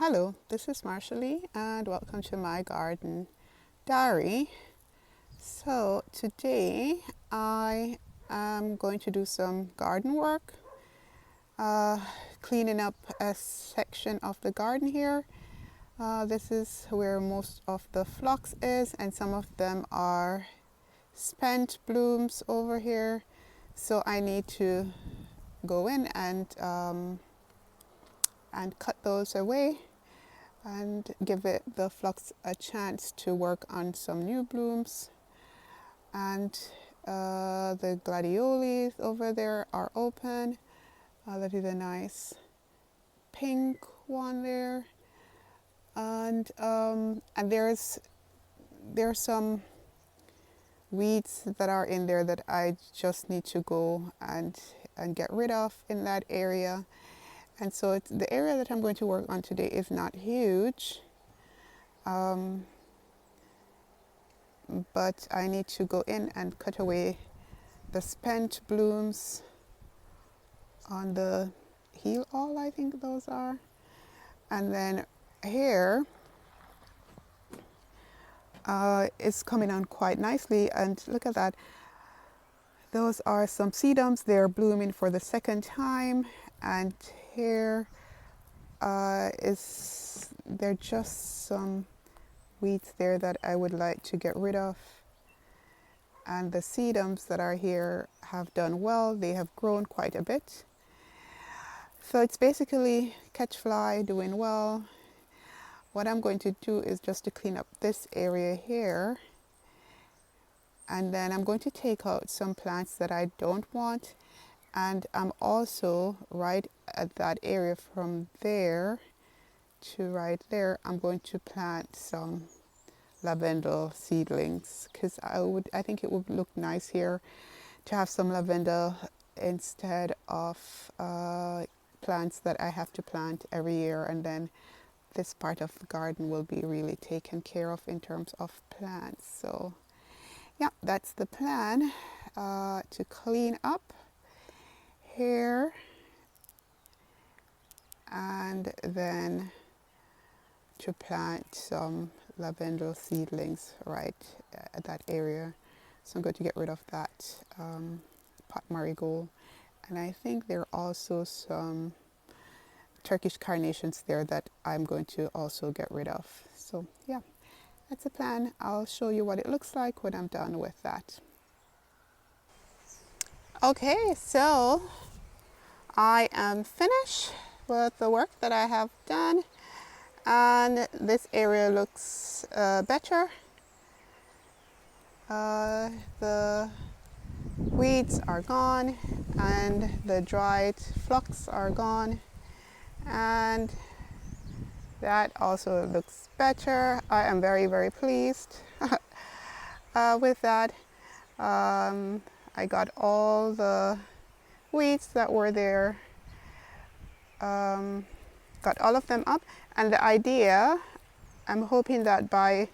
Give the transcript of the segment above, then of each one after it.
Hello, this is Marsha and welcome to my garden diary. So today I am going to do some garden work, cleaning up a section of the garden here. This is where most of the phlox is, and some of them are spent blooms over here. So I need to go in and cut those away and give the phlox a chance to work on some new blooms. And the gladiolus over there are open. That is a nice pink one there. And there's some weeds that are in there that I just need to go and get rid of in that area. And so the area that I'm going to work on today is not huge, but I need to go in and cut away the spent blooms on the heel all, I think those are. And then here is coming on quite nicely, and look at that. Those are some sedums. They're blooming for the second time, and here there just some weeds there that I would like to get rid of. And the sedums that are here have done well. They have grown quite a bit. So it's basically catch fly doing well. What I'm going to do is just to clean up this area here. And then I'm going to take out some plants that I don't want. And I'm also right at that area from there to right there, I'm going to plant some lavender seedlings, because I think it would look nice here to have some lavender instead of plants that I have to plant every year, and then this part of the garden will be really taken care of in terms of plants. So yeah, that's the plan, to clean up here and then to plant some lavender seedlings right at that area. So I'm going to get rid of that pot marigold, and I think there are also some Turkish carnations there that I'm going to also get rid of. So yeah, that's the plan. I'll show you what it looks like when I'm done with that. Okay, so I am finished with the work that I have done, and this area looks better. The weeds are gone and the dried phlox are gone, and that also looks better. I am very, very pleased with that. I got all the weeds that were there, got all of them up, and the idea, I'm hoping that by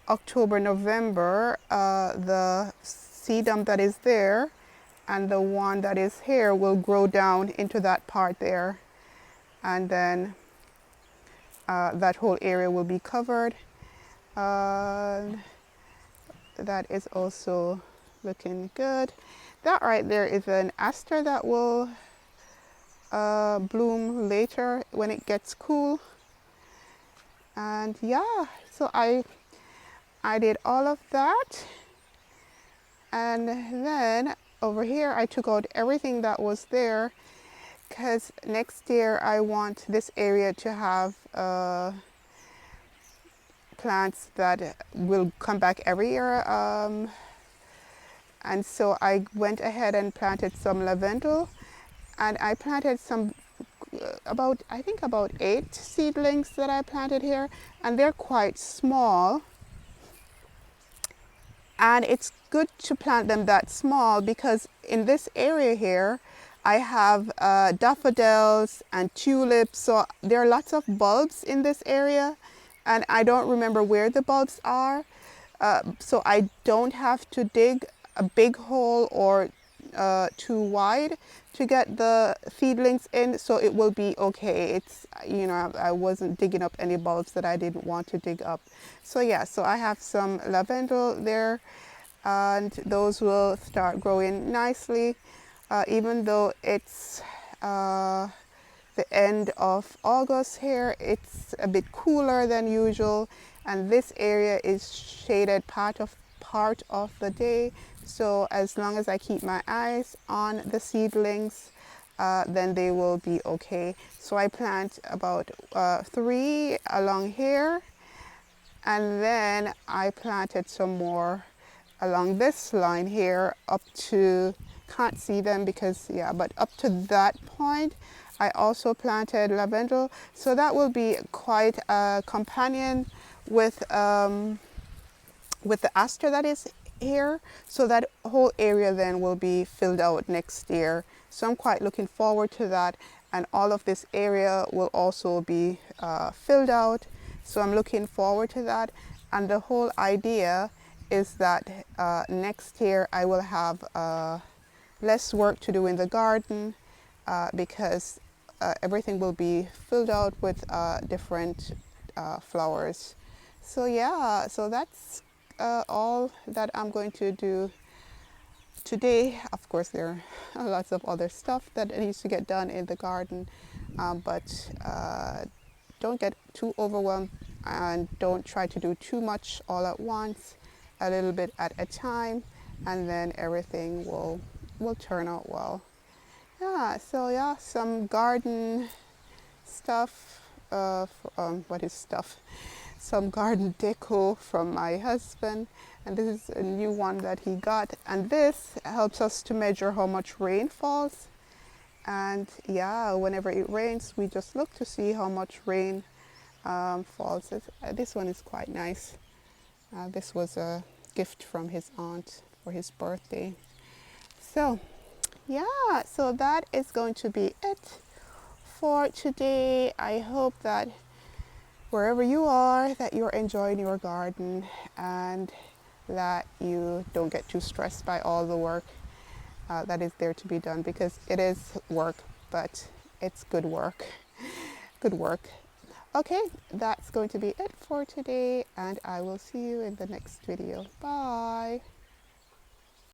October, November, the sedum that is there and the one that is here will grow down into that part there, and then that whole area will be covered. That is also looking good. That right there is an aster that will bloom later when it gets cool. And yeah, so I did all of that, and then over here I took out everything that was there, because next year I want this area to have plants that will come back every year, and so I went ahead and planted some lavendel, and I planted some I think about 8 seedlings that I planted here, and they're quite small. And it's good to plant them that small, because in this area here I have daffodils and tulips, so there are lots of bulbs in this area, and I don't remember where the bulbs are, so I don't have to dig a big hole or too wide to get the seedlings in, so it will be okay. It's, you know, I wasn't digging up any bulbs that I didn't want to dig up. So yeah, so I have some lavendel there, and those will start growing nicely, even though it's the end of August here. It's a bit cooler than usual, and this area is shaded part of the day. So as long as I keep my eyes on the seedlings, then they will be okay. So I plant about 3 along here, and then I planted some more along this line here up to, can't see them because, yeah, but up to that point I also planted lavendel. So that will be quite a companion with the aster that is here. So that whole area then will be filled out next year. So I'm quite looking forward to that, and all of this area will also be filled out. So I'm looking forward to that, and the whole idea is that next year I will have less work to do in the garden, because everything will be filled out with different flowers. So yeah, so that's all that I'm going to do today. Of course, there are lots of other stuff that needs to get done in the garden, but don't get too overwhelmed, and don't try to do too much all at once. A little bit at a time, and then everything will turn out well. Yeah, so yeah, some garden stuff. What is stuff? Some garden deco from my husband, and this is a new one that he got, and this helps us to measure how much rain falls. And yeah, whenever it rains, we just look to see how much rain falls. This one is quite nice. This was a gift from his aunt for his birthday. So yeah, so that is going to be it for today. I hope that wherever you are, that you're enjoying your garden, and that you don't get too stressed by all the work that is there to be done, because it is work, but it's good work. Good work. Okay, that's going to be it for today, and I will see you in the next video. Bye.